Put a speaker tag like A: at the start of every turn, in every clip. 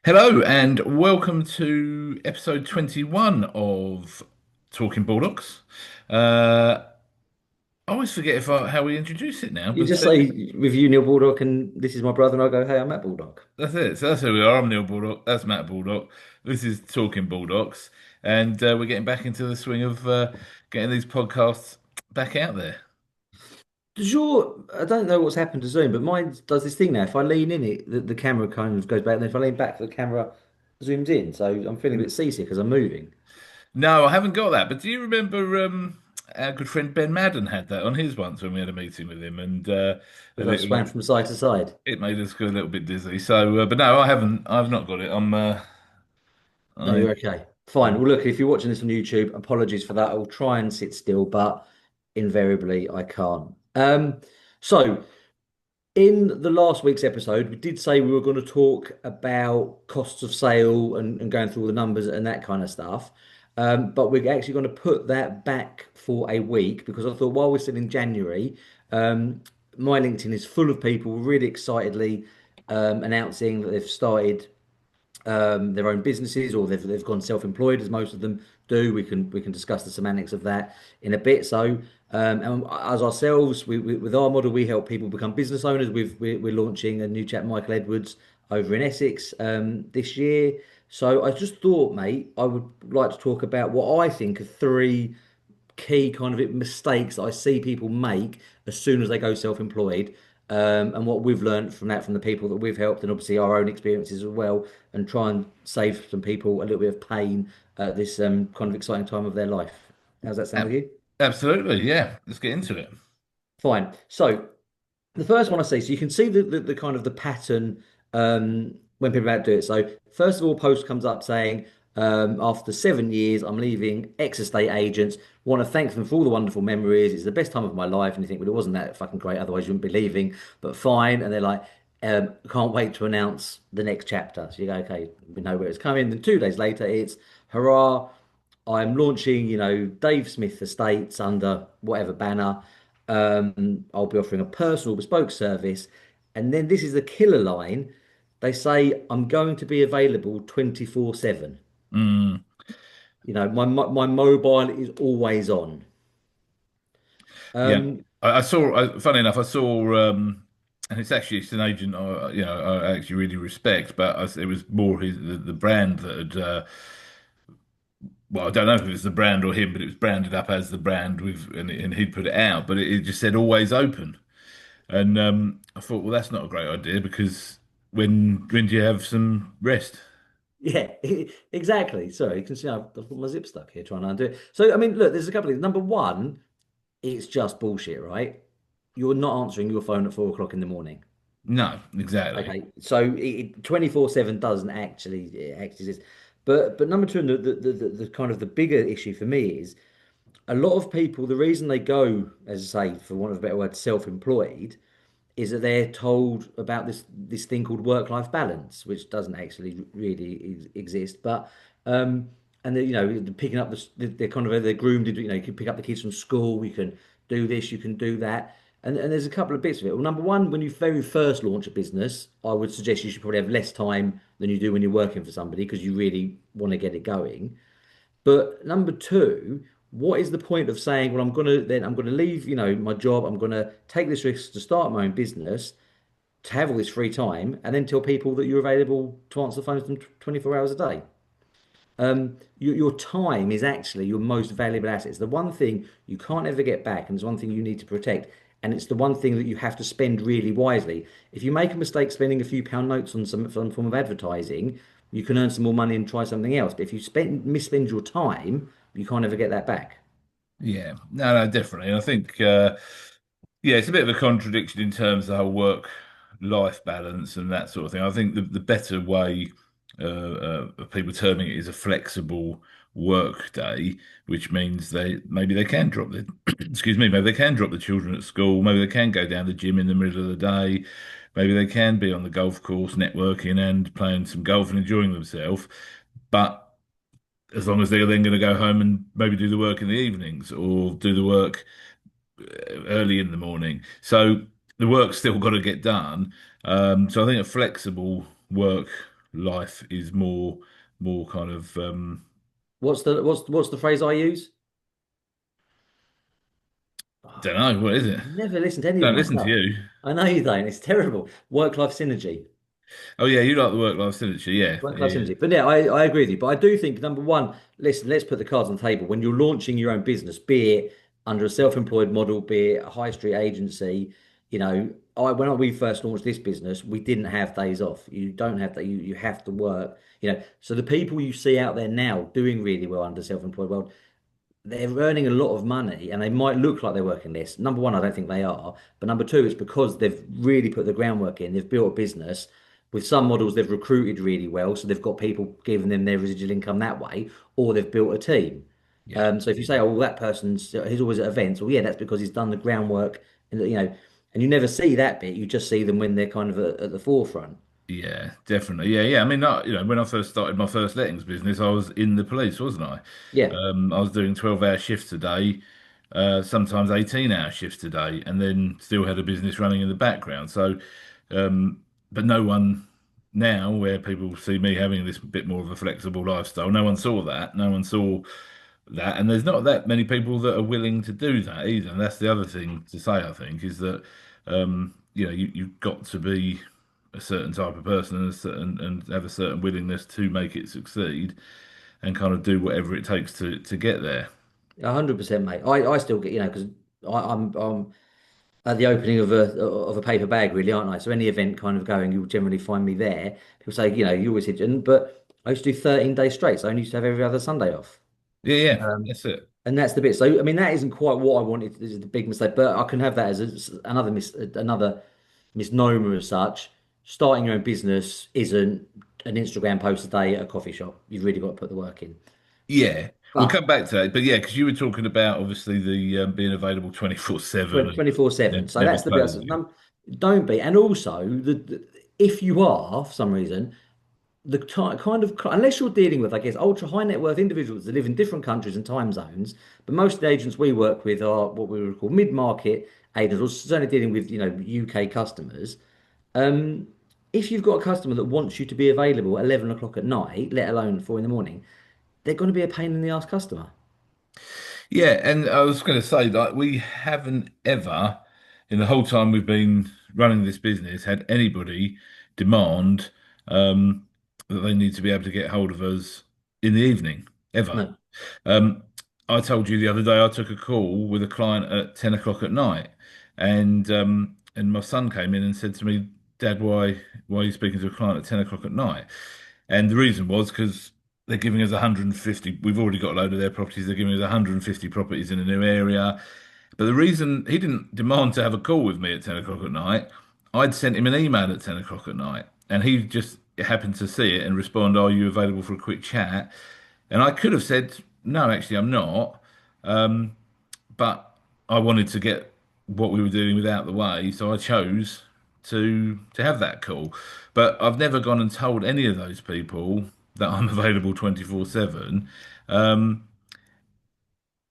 A: Hello and welcome to episode 21 of Talking Baldocks. Uh, I always forget how we introduce it now,
B: You
A: but
B: just say with you, Neil Baldock, and this is my brother, and I go, "Hey, I'm Matt Baldock."
A: that's it. So that's who we are. I'm Neil Baldock. That's Matt Baldock. This is Talking Baldocks, and we're getting back into the swing of getting these podcasts back out there.
B: I don't know what's happened to Zoom, but mine does this thing now. If I lean in it, the camera kind of goes back, and if I lean back, the camera zooms in. So I'm feeling a bit seasick because I'm moving.
A: No, I haven't got that. But do you remember our good friend Ben Madden had that on his once when we had a meeting with him, and a
B: As I
A: little
B: swam from side to side.
A: it made us go a little bit dizzy. So, but no, I haven't. I've not got it.
B: No,
A: I,
B: you're okay. Fine.
A: I'm
B: Well, look, if you're watching this on YouTube, apologies for that. I'll try and sit still, but invariably I can't. So in the last week's episode, we did say we were going to talk about costs of sale and going through all the numbers and that kind of stuff. But we're actually going to put that back for a week because I thought while we're still in January, um, my LinkedIn is full of people really excitedly announcing that they've started their own businesses or they've gone self-employed as most of them do. We can discuss the semantics of that in a bit. And as ourselves, with our model, we help people become business owners. We're launching a new chap, Michael Edwards, over in Essex this year. So I just thought, mate, I would like to talk about what I think are three key kind of mistakes that I see people make as soon as they go self-employed, and what we've learned from that from the people that we've helped, and obviously our own experiences as well, and try and save some people a little bit of pain at this kind of exciting time of their life. How's that sound with
A: ab-
B: you?
A: absolutely, yeah. Let's get into it.
B: Fine. So the first one I see, so you can see the kind of the pattern when people about to do it. So first of all, post comes up saying, after 7 years, I'm leaving ex estate agents. Want to thank them for all the wonderful memories. It's the best time of my life. And you think, well, it wasn't that fucking great, otherwise you wouldn't be leaving. But fine. And they're like, can't wait to announce the next chapter. So you go, okay, we know where it's coming. Then 2 days later, it's hurrah. I'm launching, Dave Smith Estates under whatever banner. I'll be offering a personal bespoke service. And then this is the killer line. They say, I'm going to be available 24/7.
A: Mm,
B: My mobile is always on.
A: yeah,
B: Um,
A: I saw. Funny enough, I saw, and it's an agent I actually really respect, but it was more the brand that had. Well, I don't know if it was the brand or him, but it was branded up as the brand and he'd put it out, but it just said always open. And I thought, well, that's not a great idea because when do you have some rest?
B: yeah, exactly. Sorry, you can see I've got my zip stuck here trying to undo it. So, I mean, look, there's a couple of things. Number one, it's just bullshit, right? You're not answering your phone at 4 o'clock in the morning.
A: No, exactly.
B: Okay, so 24/7 doesn't actually it actually exist. But number two, and the kind of the bigger issue for me is a lot of people, the reason they go, as I say, for want of a better word, self-employed, is that they're told about this thing called work-life balance, which doesn't actually really exist. But and they're picking up they're kind of they're groomed into, you can pick up the kids from school, you can do this, you can do that. And there's a couple of bits of it. Well, number one, when you very first launch a business, I would suggest you should probably have less time than you do when you're working for somebody because you really want to get it going. But number two, what is the point of saying, well, I'm gonna leave, my job, I'm gonna take this risk to start my own business, to have all this free time, and then tell people that you're available to answer the phone to them 24 hours a day. Your time is actually your most valuable asset. It's the one thing you can't ever get back, and it's one thing you need to protect. And it's the one thing that you have to spend really wisely. If you make a mistake spending a few pound notes on some form of advertising, you can earn some more money and try something else. But if you misspend your time, you can't ever get that back.
A: Yeah, no, definitely. And I think, yeah, it's a bit of a contradiction in terms of the whole work-life balance and that sort of thing. I think the better way of people terming it is a flexible work day, which means they can drop the excuse me, maybe they can drop the children at school, maybe they can go down the gym in the middle of the day, maybe they can be on the golf course networking and playing some golf and enjoying themselves, but as long as they're then going to go home and maybe do the work in the evenings or do the work early in the morning. So the work's still got to get done. So I think a flexible work life is more kind of
B: What's the phrase I use?
A: don't know what is it.
B: Never listen to any of
A: Don't
B: my
A: listen to
B: stuff.
A: you.
B: I know you don't. It's terrible. Work-life synergy.
A: Oh yeah, you like the work-life synergy, yeah,
B: Work-life
A: yeah,
B: synergy. But yeah, I agree with you. But I do think number one, listen, let's put the cards on the table. When you're launching your own business, be it under a self-employed model, be it a high street agency, when we first launched this business, we didn't have days off. You don't have that. You have to work. So the people you see out there now doing really well under self-employed world, they're earning a lot of money and they might look like they're working less. Number one, I don't think they are. But number two, it's because they've really put the groundwork in. They've built a business. With some models, they've recruited really well. So they've got people giving them their residual income that way, or they've built a team.
A: yeah,
B: So if you say, oh, well, that person's he's always at events, well, yeah, that's because he's done the groundwork, and you never see that bit. You just see them when they're kind of at the forefront.
A: yeah, definitely, yeah, yeah. I mean, when I first started my first lettings business, I was in the police, wasn't I?
B: Yeah,
A: I was doing 12-hour shifts a day, sometimes 18-hour shifts a day, and then still had a business running in the background. So, but no one now, where people see me having this bit more of a flexible lifestyle, no one saw that. No one saw that, and there's not that many people that are willing to do that either. And that's the other thing to say, I think, is that you've got to be a certain type of person and have a certain willingness to make it succeed and kind of do whatever it takes to get there.
B: 100%, mate. I still get, because I'm at the opening of a paper bag, really, aren't I? So any event kind of going, you'll generally find me there. People say, you always hit, but I used to do 13 days straight, so I only used to have every other Sunday off.
A: Yeah, yeah,
B: Um,
A: that's it.
B: and that's the bit. So I mean, that isn't quite what I wanted. This is the big mistake, but I can have that as another misnomer as such. Starting your own business isn't an Instagram post a day at a coffee shop. You've really got to put the work in.
A: Yeah, we'll
B: But
A: come back to that. But yeah, because you were talking about obviously the being available 24/7 and
B: 24/7. So
A: never
B: that's the bit.
A: closing.
B: Don't be. And also, if you are for some reason the kind of unless you're dealing with, I guess, ultra high net worth individuals that live in different countries and time zones, but most of the agents we work with are what we would call mid-market agents, or certainly dealing with UK customers. Um, if you've got a customer that wants you to be available at 11 o'clock at night, let alone 4 in the morning, they're going to be a pain in the ass customer.
A: Yeah, and I was going to say that we haven't ever, in the whole time we've been running this business, had anybody demand um, that they need to be able to get hold of us in the evening, ever.
B: No,
A: Um, I told you the other day I took a call with a client at 10 o'clock at night, and my son came in and said to me, "Dad, why are you speaking to a client at 10 o'clock at night?" And the reason was because they're giving us 150. We've already got a load of their properties. They're giving us 150 properties in a new area. But the reason he didn't demand to have a call with me at 10 o'clock at night, I'd sent him an email at 10 o'clock at night, and he just happened to see it and respond, "Are you available for a quick chat?" And I could have said, "No, actually, I'm not." But I wanted to get what we were doing without the way, so I chose to have that call. But I've never gone and told any of those people that I'm available 24/7. Um,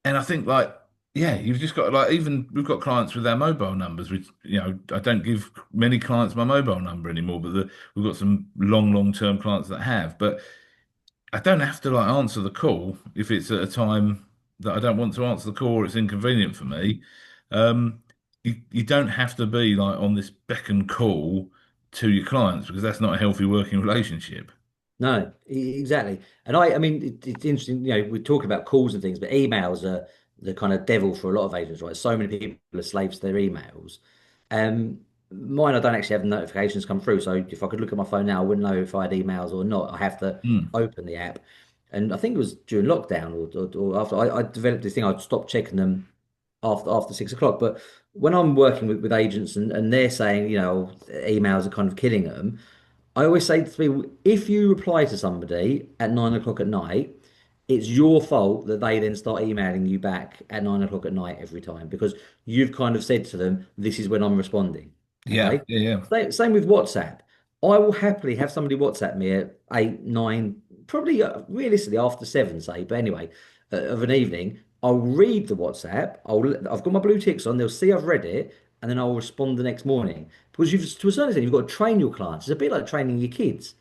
A: and I think like, yeah, you've just got like even we've got clients with our mobile numbers, which I don't give many clients my mobile number anymore, but we've got some long term clients that have. But I don't have to like answer the call if it's at a time that I don't want to answer the call or it's inconvenient for me. Um, you don't have to be like on this beck and call to your clients because that's not a healthy working relationship.
B: no, exactly. And I mean, it's interesting. We talk about calls and things, but emails are the kind of devil for a lot of agents, right? So many people are slaves to their emails. Mine, I don't actually have notifications come through. So if I could look at my phone now, I wouldn't know if I had emails or not. I have to
A: Mm.
B: open the app. And I think it was during lockdown or after I developed this thing, I'd stop checking them after 6 o'clock. But when I'm working with agents and they're saying, emails are kind of killing them, I always say to people, if you reply to somebody at 9 o'clock at night, it's your fault that they then start emailing you back at 9 o'clock at night every time because you've kind of said to them, this is when I'm responding.
A: Yeah,
B: Okay.
A: yeah, yeah.
B: Same with WhatsApp. I will happily have somebody WhatsApp me at 8, 9, probably realistically after 7, say, but anyway, of an evening. I'll read the WhatsApp. I've got my blue ticks on. They'll see I've read it, and then I'll respond the next morning. Because to a certain extent, you've got to train your clients. It's a bit like training your kids.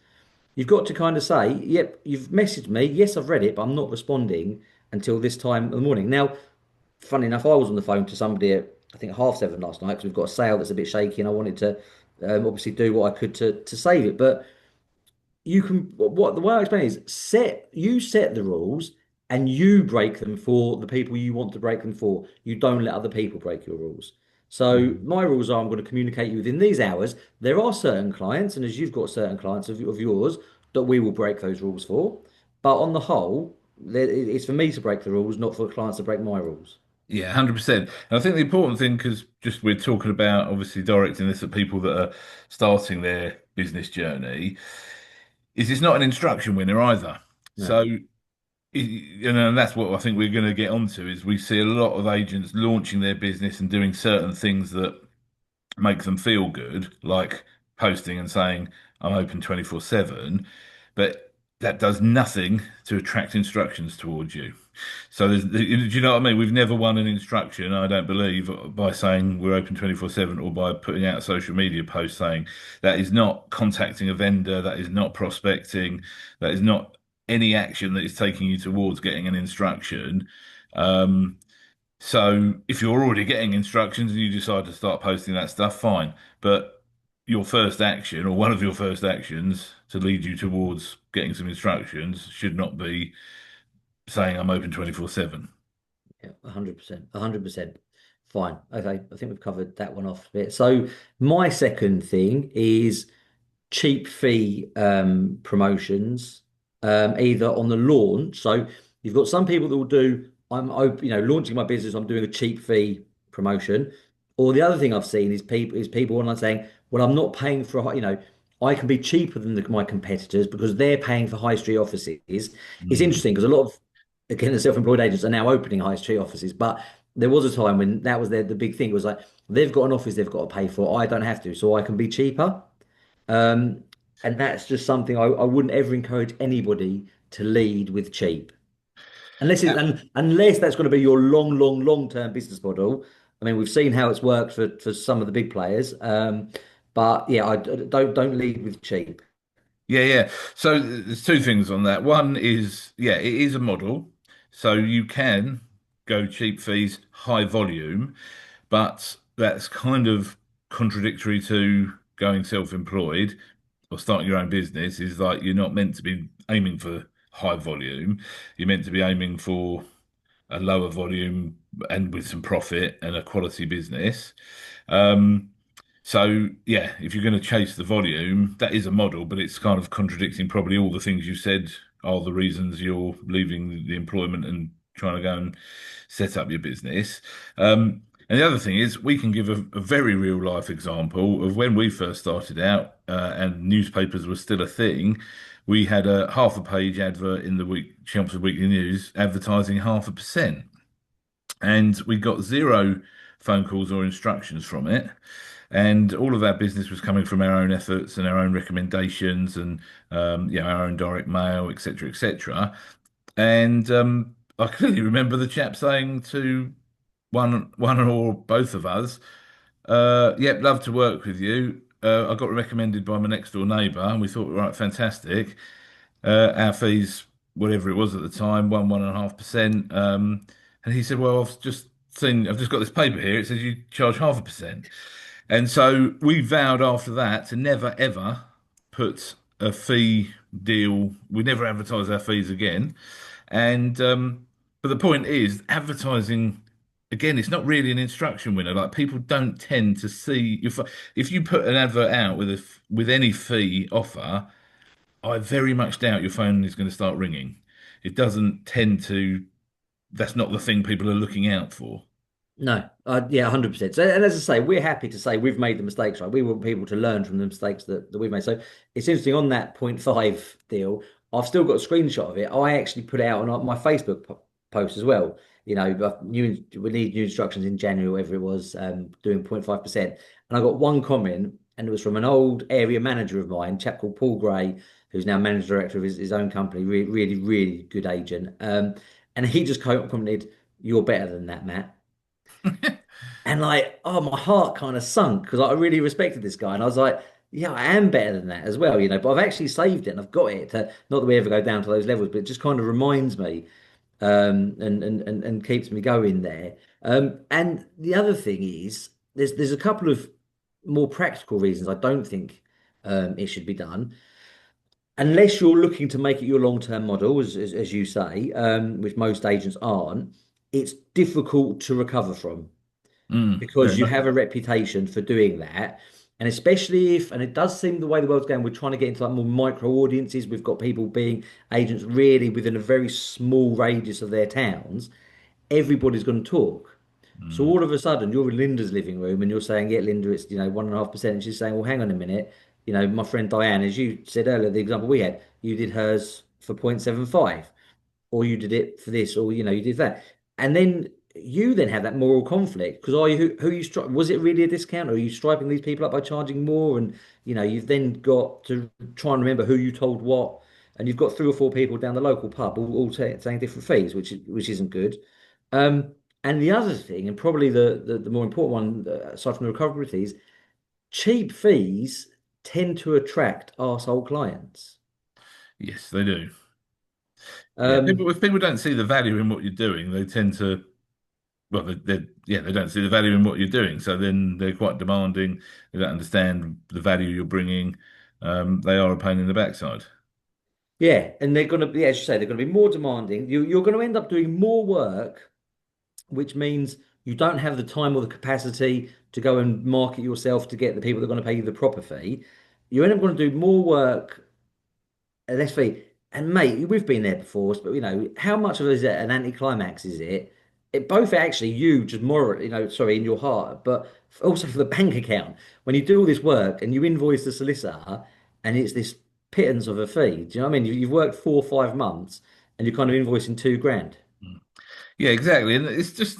B: you've got to kind of say, yep, you've messaged me. Yes, I've read it, but I'm not responding until this time in the morning. Now, funny enough, I was on the phone to somebody at I think 7:30 last night because we've got a sale that's a bit shaky, and I wanted to obviously do what I could to save it. But you can what the way I explain it is set the rules and you break them for the people you want to break them for. You don't let other people break your rules. So
A: Mm.
B: my rules are I'm going to communicate you within these hours. There are certain clients, and as you've got certain clients of yours that we will break those rules for. But on the whole, it's for me to break the rules, not for clients to break my rules.
A: Yeah, 100%. And I think the important thing, because just we're talking about obviously directing this at people that are starting their business journey, is it's not an instruction winner either.
B: No.
A: So, and that's what I think we're going to get onto is we see a lot of agents launching their business and doing certain things that make them feel good, like posting and saying, I'm open 24/7, but that does nothing to attract instructions towards you. So do you know what I mean? We've never won an instruction, I don't believe, by saying we're open 24/7 or by putting out a social media post saying that is not contacting a vendor, that is not prospecting, that is not any action that is taking you towards getting an instruction. Um, so if you're already getting instructions and you decide to start posting that stuff, fine. But your first action or one of your first actions to lead you towards getting some instructions should not be saying I'm open 24/7.
B: Yeah, 100%. 100%. Fine. Okay. I think we've covered that one off a bit. So my second thing is cheap fee promotions, either on the launch. So you've got some people that will do, I'm open, launching my business, I'm doing a cheap fee promotion. Or the other thing I've seen is people online saying, well, I'm not paying for I can be cheaper than my competitors because they're paying for high street offices. It's
A: Mm.
B: interesting because a lot of again the self-employed agents are now opening high street offices, but there was a time when that was the big thing. It was like they've got an office they've got to pay for. I don't have to, so I can be cheaper. Um, and that's just something I wouldn't ever encourage anybody to lead with cheap. Unless that's going to be your long term business model. I mean, we've seen how it's worked for some of the big players. But yeah, don't lead with cheap.
A: Yeah, yeah. So there's two things on that. One is, yeah, it is a model. So you can go cheap fees, high volume, but that's kind of contradictory to going self-employed or starting your own business. Is like you're not meant to be aiming for high volume. You're meant to be aiming for a lower volume and with some profit and a quality business. Um, so yeah, if you're going to chase the volume, that is a model, but it's kind of contradicting probably all the things you said are the reasons you're leaving the employment and trying to go and set up your business. And the other thing is, we can give a very real life example of when we first started out and newspapers were still a thing. We had a half a page advert in the Chelmsford Weekly News advertising 0.5%, and we got zero phone calls or instructions from it. And all of our business was coming from our own efforts and our own recommendations and our own direct mail, etc., etc. And I clearly remember the chap saying to one or both of us, "Yep, love to work with you. I got recommended by my next door neighbour, and we thought, right, fantastic. Our fees, whatever it was at the time, 1.5%. And he said, "Well, I've just got this paper here. It says you charge 0.5%." And so we vowed after that to never ever put a fee deal. We never advertise our fees again. And but the point is, advertising again, it's not really an instruction winner. Like people don't tend to see if you put an advert out with any fee offer. I very much doubt your phone is going to start ringing. It doesn't tend to. That's not the thing people are looking out for.
B: No, yeah, 100%. So, and as I say, we're happy to say we've made the mistakes, right? We want people to learn from the mistakes that we've made. So it's interesting on that point five deal. I've still got a screenshot of it. I actually put it out on my Facebook post as well. We need new instructions in January, whatever it was, doing 0.5%. And I got one comment, and it was from an old area manager of mine, a chap called Paul Gray, who's now managing director of his own company, really, really good agent. And he just commented, "You're better than that, Matt." And like, oh, my heart kind of sunk because I really respected this guy. And I was like, Yeah, I am better than that as well, but I've actually saved it and I've got it to, not that we ever go down to those levels, but it just kind of reminds me and keeps me going there. And the other thing is there's a couple of more practical reasons I don't think it should be done. Unless you're looking to make it your long-term model, as you say, which most agents aren't, it's difficult to recover from because
A: Very
B: you
A: much.
B: have a reputation for doing that. And especially if, and it does seem the way the world's going, we're trying to get into like more micro audiences. We've got people being agents really within a very small radius of their towns. Everybody's going to talk. So
A: Mm.
B: all of a sudden, you're in Linda's living room and you're saying, "Yeah, Linda, it's 1.5%," and she's saying, "Well, hang on a minute, my friend Diane, as you said earlier, the example we had, you did hers for 0.75 or you did it for this, or you did that, and then you then have that moral conflict because are you who you stri was it really a discount, or are you striping these people up by charging more? And you've then got to try and remember who you told what, and you've got three or four people down the local pub all saying different fees, which isn't good. And the other thing, and probably the more important one, aside from the recovery fees, cheap fees tend to attract arsehole clients.
A: Yes, they do. Yeah,
B: Um,
A: if people don't see the value in what you're doing, they tend to, well, yeah, they don't see the value in what you're doing. So then they're quite demanding. They don't understand the value you're bringing. They are a pain in the backside.
B: Yeah, and they're going to be, as you say, they're going to be more demanding. You're going to end up doing more work, which means you don't have the time or the capacity to go and market yourself to get the people that are going to pay you the proper fee. You end up going to do more work, less fee. And mate, we've been there before, but how much of it is it an anticlimax? Is it? It both actually you just more, sorry, in your heart, but also for the bank account. When you do all this work and you invoice the solicitor, and it's this pittance of a fee. Do you know what I mean? You've worked 4 or 5 months, and you're kind of invoicing 2 grand.
A: Yeah, exactly. And it's just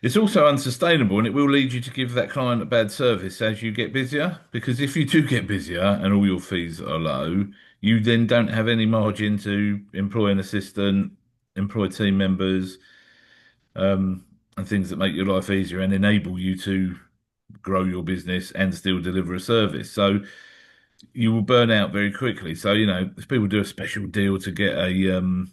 A: it's also unsustainable, and it will lead you to give that client a bad service as you get busier. Because if you do get busier and all your fees are low, you then don't have any margin to employ an assistant, employ team members, and things that make your life easier and enable you to grow your business and still deliver a service. So you will burn out very quickly. So, if people do a special deal to get an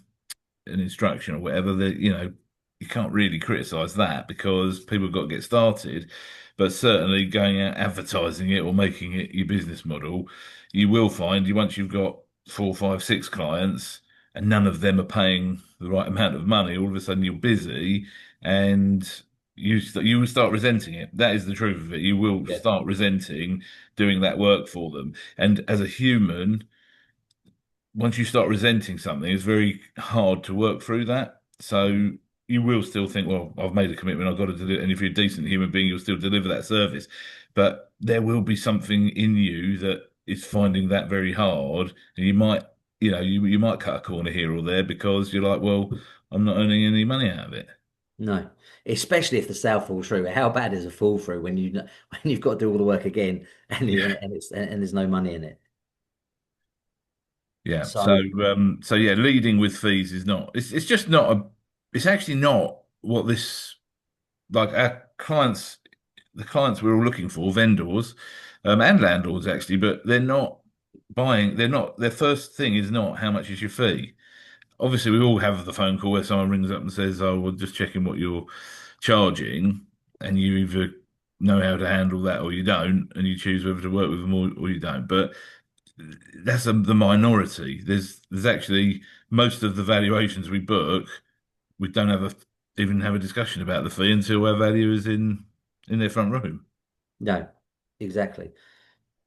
A: instruction or whatever, that you can't really criticize that because people have got to get started. But certainly going out advertising it or making it your business model, you will find you once you've got four, five, six clients and none of them are paying the right amount of money, all of a sudden you're busy and you will start resenting it. That is the truth of it. You will
B: Yeah.
A: start resenting doing that work for them. And as a human, once you start resenting something, it's very hard to work through that. So you will still think, well, I've made a commitment, I've got to deliver. And if you're a decent human being, you'll still deliver that service. But there will be something in you that is finding that very hard. And you might, you might cut a corner here or there because you're like, well, I'm not earning any money out of it.
B: No, especially if the sale falls through. How bad is a fall through when when you've got to do all the work again and there's no money in it?
A: Yeah. So,
B: So
A: yeah, leading with fees is not. It's just not a. It's actually not what this like our clients. The clients we're all looking for, vendors, and landlords actually, but they're not buying. They're not. Their first thing is not how much is your fee. Obviously, we all have the phone call where someone rings up and says, "Oh, we're just checking what you're charging," and you either know how to handle that or you don't, and you choose whether to work with them or you don't. But that's the minority. There's actually most of the valuations we book, we don't even have a discussion about the fee until our value is in their front room.
B: no, exactly.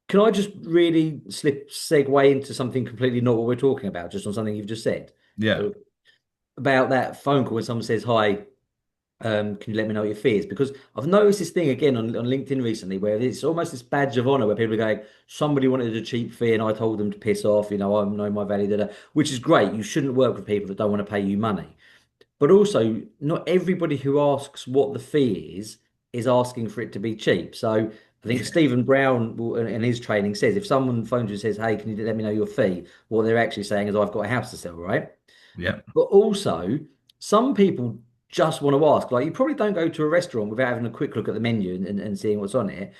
B: Can I just really slip segue into something completely not what we're talking about, just on something you've just said?
A: Yeah,
B: Uh, About that phone call when someone says, "Hi, can you let me know what your fee is?" Because I've noticed this thing again on LinkedIn recently where it's almost this badge of honor where people are going, somebody wanted a cheap fee and I told them to piss off, I know my value, which is great. You shouldn't work with people that don't want to pay you money. But also, not everybody who asks what the fee is asking for it to be cheap. So I think
A: yeah,
B: Stephen Brown in his training says if someone phones you and says, "Hey, can you let me know your fee?" What they're actually saying is, "I've got a house to sell," right?
A: yeah,
B: But also, some people just want to ask. Like, you probably don't go to a restaurant without having a quick look at the menu and seeing what's on it.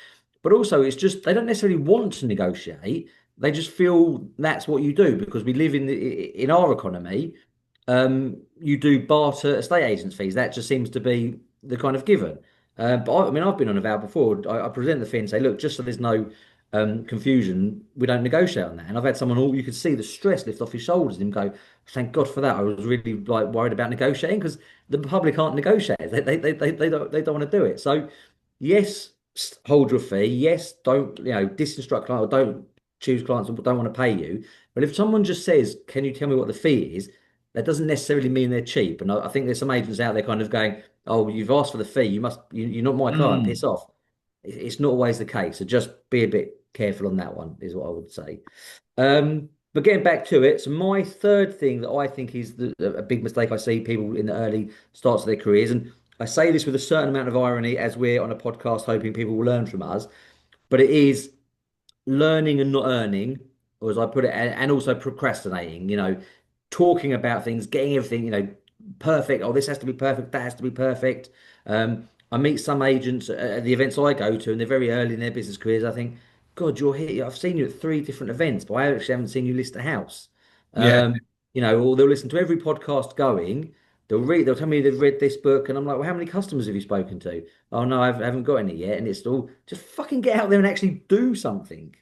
B: but also it's just they don't necessarily want to negotiate. They just feel that's what you do because we live in our economy. You do barter estate agents fees. That just seems to be the kind of given. But I mean, I've been on about before. I present the fee and say, look, just so there's no confusion, we don't negotiate on that. And I've had someone, all you could see the stress lift off his shoulders and him go, thank God for that. I was really like worried about negotiating because the public aren't negotiators. They don't want to do it. So yes, hold your fee. Yes, don't disinstruct clients or don't choose clients that don't want to pay you. But if someone just says, "Can you tell me what the fee is?" That doesn't necessarily mean they're cheap. And I think there's some agents out there kind of going, "Oh, you've asked for the fee. You're not my client. Piss
A: Mm.
B: off." It's not always the case. So just be a bit careful on that one, is what I would say. But getting back to it, so my third thing that I think is a big mistake I see people in the early starts of their careers, and I say this with a certain amount of irony as we're on a podcast hoping people will learn from us, but it is learning and not earning, or as I put it, and also procrastinating, talking about things, getting everything, perfect. Oh, this has to be perfect, that has to be perfect. I meet some agents at the events I go to, and they're very early in their business careers. I think, God, you're here. I've seen you at three different events, but I actually haven't seen you list a house.
A: Yeah.
B: Or they'll listen to every podcast going. They'll tell me they've read this book, and I'm like, well, how many customers have you spoken to? Oh no, I haven't got any yet. And it's all just fucking get out there and actually do something.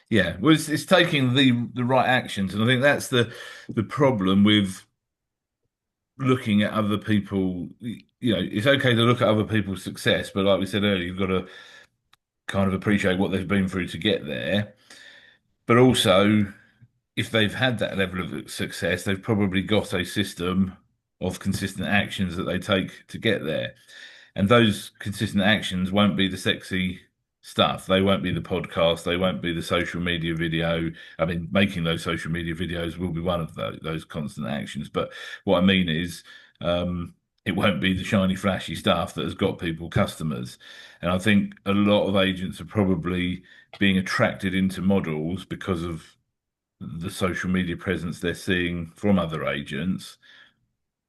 A: Yeah. Well, it's taking the right actions, and I think that's the problem with looking at other people. It's okay to look at other people's success, but like we said earlier, you've got to kind of appreciate what they've been through to get there. But also, if they've had that level of success, they've probably got a system of consistent actions that they take to get there. And those consistent actions won't be the sexy stuff. They won't be the podcast. They won't be the social media video. I mean, making those social media videos will be one of those constant actions. But what I mean is, it won't be the shiny, flashy stuff that has got people customers. And I think a lot of agents are probably being attracted into models because of the social media presence they're seeing from other agents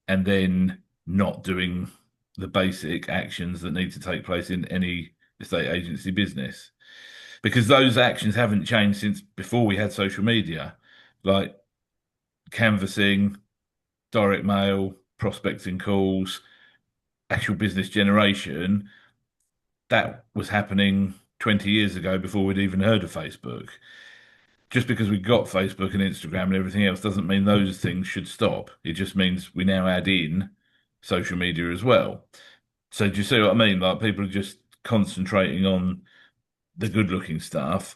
A: and then not doing the basic actions that need to take place in any estate agency business. Because those actions haven't changed since before we had social media, like canvassing, direct mail, prospecting calls, actual business generation. That was happening 20 years ago before we'd even heard of Facebook. Just because we've got Facebook and Instagram and everything else doesn't mean those things should stop. It just means we now add in social media as well. So do you see what I mean? Like people are just concentrating on the good looking stuff,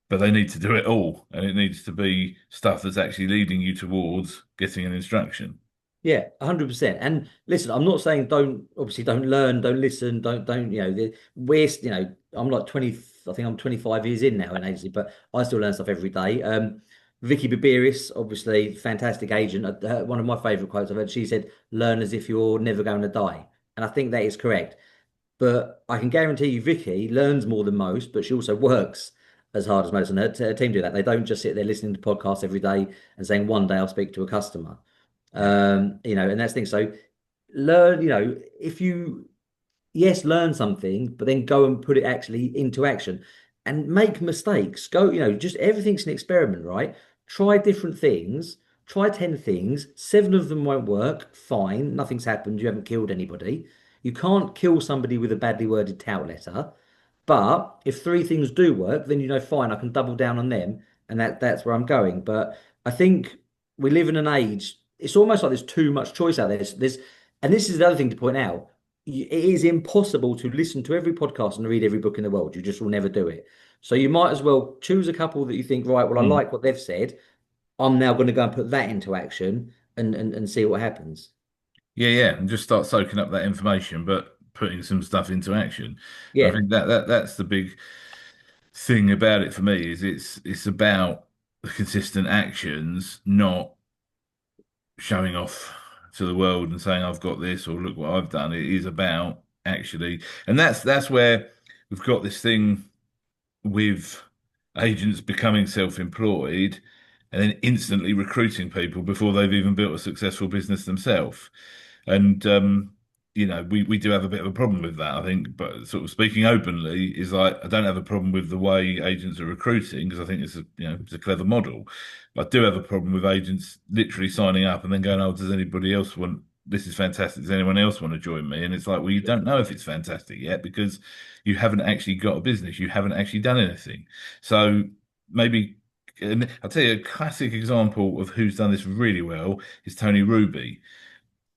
A: but they need to do it all. And it needs to be stuff that's actually leading you towards getting an instruction.
B: Yeah, 100%. And listen, I'm not saying don't learn, don't listen, don't, I'm like 20, I think I'm 25 years in now in agency, but I still learn stuff every day. Vicky Barberis, obviously fantastic agent. One of my favorite quotes I've heard, she said, learn as if you're never going to die. And I think that is correct. But I can guarantee you, Vicky learns more than most, but she also works as hard as most. And her team do that. They don't just sit there listening to podcasts every day and saying, one day I'll speak to a customer.
A: Yeah.
B: And that's the thing. So learn, if you, yes, learn something, but then go and put it actually into action and make mistakes. Go, just everything's an experiment, right? Try different things, try 10 things, seven of them won't work. Fine, nothing's happened. You haven't killed anybody. You can't kill somebody with a badly worded tout letter. But if three things do work, then fine, I can double down on them, and that's where I'm going. But I think we live in an age, it's almost like there's too much choice out there. And this is the other thing to point out. It is impossible to listen to every podcast and read every book in the world. You just will never do it. So you might as well choose a couple that you think, right, well, I
A: Mm.
B: like what they've said. I'm now going to go and put that into action and see what happens.
A: Yeah, yeah, and just start soaking up that information, but putting some stuff into action. I
B: Yeah.
A: think that's the big thing about it for me is it's about the consistent actions, not showing off to the world and saying I've got this or look what I've done. It is about actually, and that's where we've got this thing with agents becoming self-employed and then instantly recruiting people before they've even built a successful business themselves. And we do have a bit of a problem with that, I think. But sort of speaking openly is like I don't have a problem with the way agents are recruiting because I think it's a clever model. I do have a problem with agents literally signing up and then going, "Oh, does anybody else want? This is fantastic. Does anyone else want to join me?" And it's like, well, you don't know if it's fantastic yet because you haven't actually got a business. You haven't actually done anything. So maybe. And I'll tell you a classic example of who's done this really well is Tony Ruby.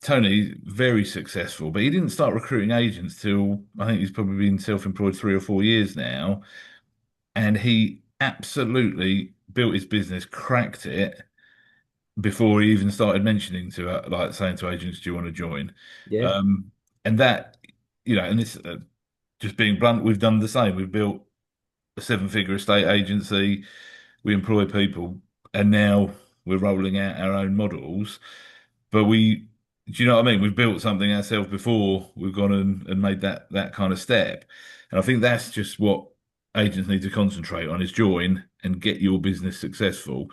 A: Tony, very successful, but he didn't start recruiting agents till I think he's probably been self-employed 3 or 4 years now. And he absolutely built his business, cracked it before he even started mentioning to like saying to agents, "Do you want to join?"
B: Yeah.
A: Um, and that, and this just being blunt, we've done the same. We've built a seven-figure estate agency. We employ people, and now we're rolling out our own models. But do you know what I mean? We've built something ourselves before we've gone and made that kind of step. And I think that's just what agents need to concentrate on is join and get your business successful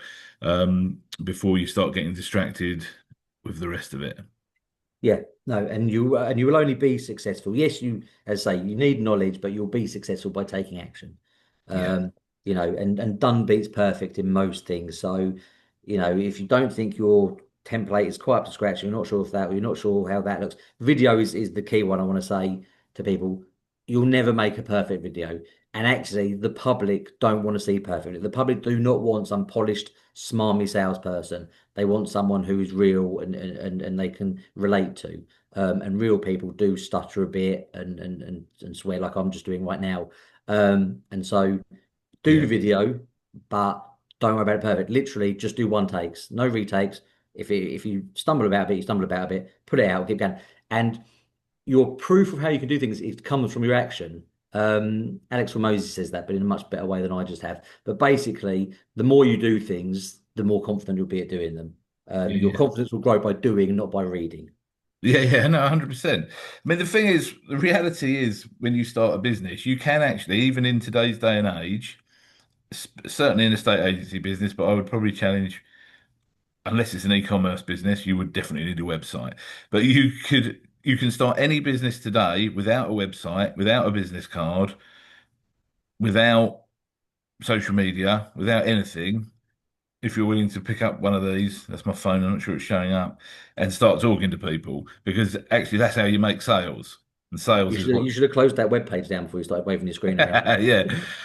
A: before you start getting distracted with the rest of it.
B: Yeah, no, and you will only be successful. Yes, as I say, you need knowledge, but you'll be successful by taking action.
A: Yeah.
B: Um, and done beats perfect in most things. So, if you don't think your template is quite up to scratch, you're not sure of that, or you're not sure how that looks. Video is the key one I want to say to people. You'll never make a perfect video. And actually, the public don't want to see perfect. The public do not want some polished, smarmy salesperson. They want someone who is real and they can relate to. And real people do stutter a bit and swear like I'm just doing right now. And so do the
A: Yeah.
B: video, but don't worry about it perfect. Literally, just do one takes, no retakes. If you stumble about a bit, you stumble about a bit. Put it out, keep going. And your proof of how you can do things it comes from your action. Alex Ramosi says that, but in a much better way than I just have. But basically, the more you do things, the more confident you'll be at doing them. Your
A: Yeah.
B: confidence will grow by doing, not by reading.
A: Yeah, no, 100%. I mean, the thing is, the reality is when you start a business, you can actually, even in today's day and age, certainly in a state agency business, but I would probably challenge, unless it's an e-commerce business, you would definitely need a website. But you can start any business today without a website, without a business card, without social media, without anything. If you're willing to pick up one of these, that's my phone, I'm not sure it's showing up, and start talking to people, because actually that's how you make sales. And sales is what,
B: You should have closed that web page down before you started waving your screen around.
A: yeah.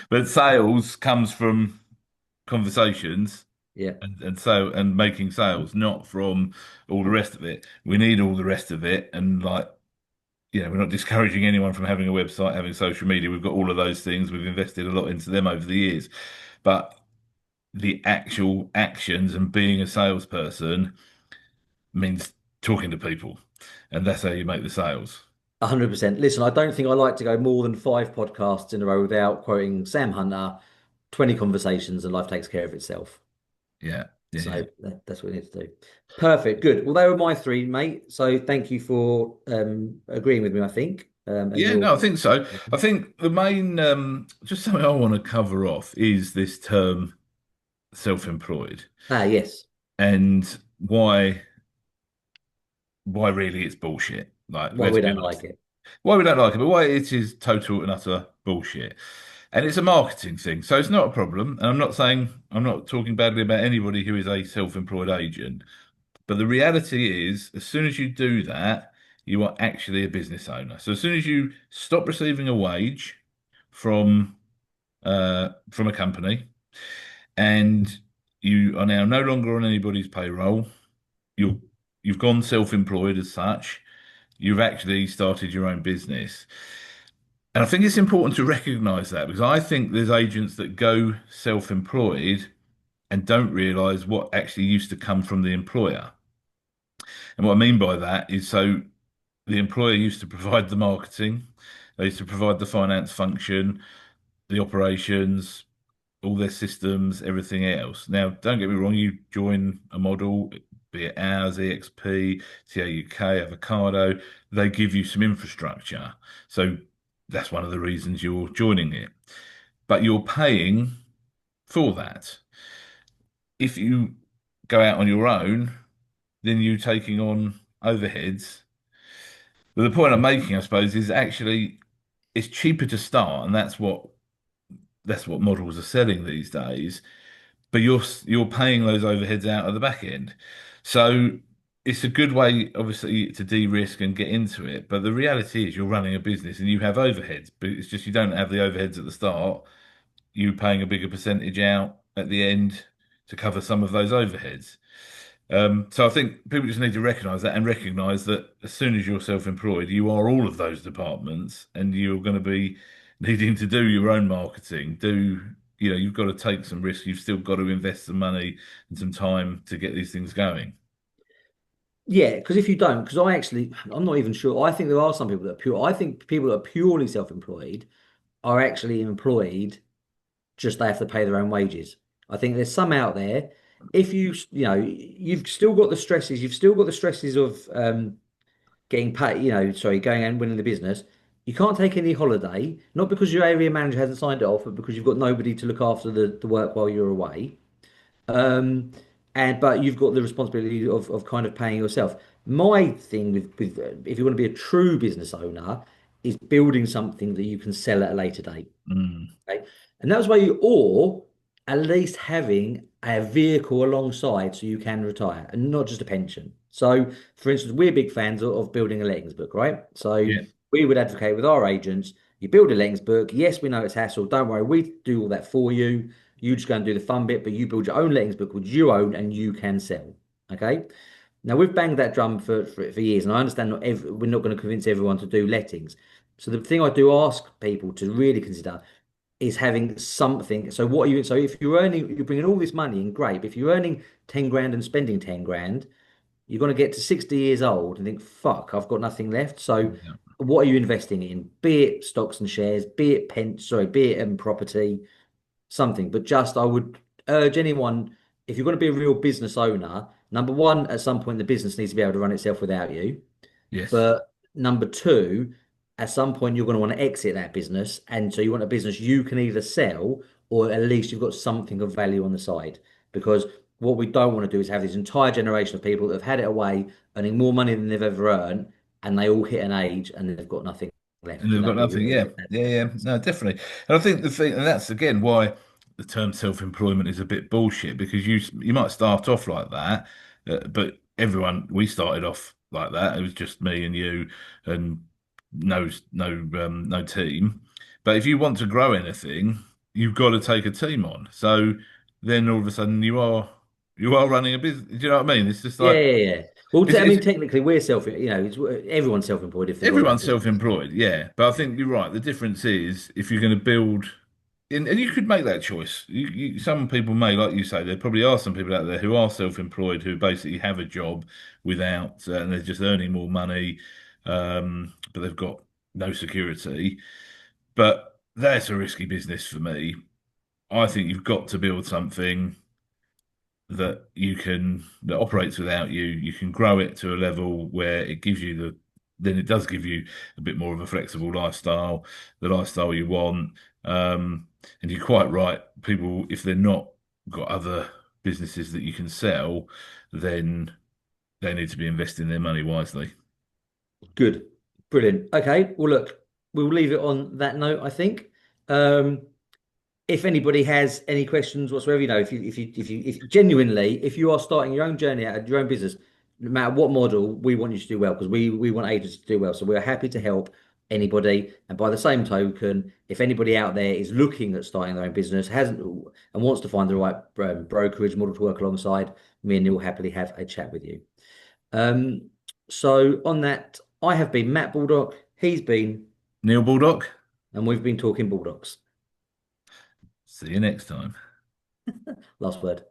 A: But sales comes from conversations
B: Yeah.
A: and making sales, not from all the rest of it. We need all the rest of it, and like we're not discouraging anyone from having a website, having social media. We've got all of those things. We've invested a lot into them over the years, but the actual actions and being a salesperson means talking to people, and that's how you make the sales.
B: 100%. Listen, I don't think I like to go more than 5 podcasts in a row without quoting Sam Hunter, 20 conversations and life takes care of itself.
A: Yeah, yeah, yeah.
B: So that's what we need to do. Perfect. Good. Well, they were my three, mate. So thank you for agreeing with me, I think. And
A: Yeah,
B: your
A: no, I think so. I think the main, just something I want to cover off is this term self-employed
B: yes.
A: and why really it's bullshit. Like,
B: Why
A: let's
B: we
A: be
B: don't like
A: honest.
B: it.
A: Why we don't like it, but why it is total and utter bullshit. And it's a marketing thing, so it's not a problem. And I'm not talking badly about anybody who is a self-employed agent. But the reality is, as soon as you do that, you are actually a business owner. So as soon as you stop receiving a wage from from a company and you are now no longer on anybody's payroll, you're you've gone self-employed as such. You've actually started your own business. And I think it's important to recognize that because I think there's agents that go self-employed and don't realize what actually used to come from the employer. And what I mean by that is the employer used to provide the marketing, they used to provide the finance function, the operations, all their systems, everything else. Now, don't get me wrong, you join a model, be it ours, EXP, TAUK, Avocado, they give you some infrastructure. So that's one of the reasons you're joining it. But you're paying for that. If you go out on your own, then you're taking on overheads But the point I'm making, I suppose, is actually it's cheaper to start, and that's what models are selling these days. But you're paying those overheads out at the back end. So it's a good way, obviously, to de-risk and get into it. But the reality is you're running a business and you have overheads, but it's just you don't have the overheads at the start. You're paying a bigger percentage out at the end to cover some of those overheads. So I think people just need to recognise that and recognise that as soon as you're self-employed, you are all of those departments, and you're going to be needing to do your own marketing. You've got to take some risks. You've still got to invest some money and some time to get these things going.
B: Yeah, because if you don't, because I'm not even sure. I think there are some people that are pure. I think people that are purely self-employed are actually employed, just they have to pay their own wages. I think there's some out there. If you've still got the stresses, you've still got the stresses of getting paid, sorry, going and winning the business. You can't take any holiday, not because your area manager hasn't signed it off, but because you've got nobody to look after the work while you're away. Um, but you've got the responsibility of kind of paying yourself. My thing with if you want to be a true business owner is building something that you can sell at a later date.
A: Mm,
B: Okay. And that's why or at least having a vehicle alongside so you can retire and not just a pension. So, for instance, we're big fans of building a lettings book, right? So
A: yeah,
B: we would advocate with our agents, you build a lettings book. Yes, we know it's hassle. Don't worry, we do all that for you. You just go and do the fun bit, but you build your own lettings book which you own and you can sell. Okay. Now we've banged that drum for years, and I understand we're not going to convince everyone to do lettings. So the thing I do ask people to really consider is having something. So what are you? So if you're bringing all this money in, great. But if you're earning 10 grand and spending 10 grand, you're going to get to 60 years old and think, fuck, I've got nothing left. So
A: yeah.
B: what are you investing in? Be it stocks and shares, be it be it property, something. But just I would urge anyone, if you're going to be a real business owner, number one, at some point the business needs to be able to run itself without you.
A: Yes.
B: But number two, at some point you're going to want to exit that business. And so you want a business you can either sell or at least you've got something of value on the side. Because what we don't want to do is have this entire generation of people that have had it away, earning more money than they've ever earned, and they all hit an age and they've got nothing
A: And
B: left.
A: they've
B: And
A: got
B: that'd be
A: nothing.
B: really,
A: Yeah,
B: really sad.
A: yeah, yeah. No, definitely. And I think the thing, and that's again why the term self-employment is a bit bullshit because you might start off like that, but we started off like that. It was just me and you, and no team. But if you want to grow anything, you've got to take a team on. So then all of a sudden you are running a business. Do you know what I mean? It's just
B: Yeah,
A: like
B: yeah, yeah. Well,
A: it's,
B: I
A: it's
B: mean, technically, we're everyone's self-employed if they've got their own
A: everyone's
B: business.
A: self-employed, yeah. But I think you're right. The difference is if you're going to build, and you could make that choice. Some people may, like you say, there probably are some people out there who are self-employed who basically have a job without, and they're just earning more money, but they've got no security. But that's a risky business for me. I think you've got to build something that operates without you. You can grow it to a level where it gives you then it does give you a bit more of a flexible lifestyle, the lifestyle you want. And you're quite right. People, if they're not got other businesses that you can sell, then they need to be investing their money wisely.
B: Good. Brilliant. Okay. Well, look, we'll leave it on that note, I think. Um, if anybody has any questions whatsoever, if genuinely, if you are starting your own journey out, your own business, no matter what model, we want you to do well because we want agents to do well. So we're happy to help anybody. And by the same token, if anybody out there is looking at starting their own business, hasn't and wants to find the right brokerage model to work alongside, me and Neil will happily have a chat with you. Um, so on that, I have been Matt Baldock, he's been,
A: Neil Baldock,
B: and we've been talking Bulldogs.
A: see you next time.
B: Last word.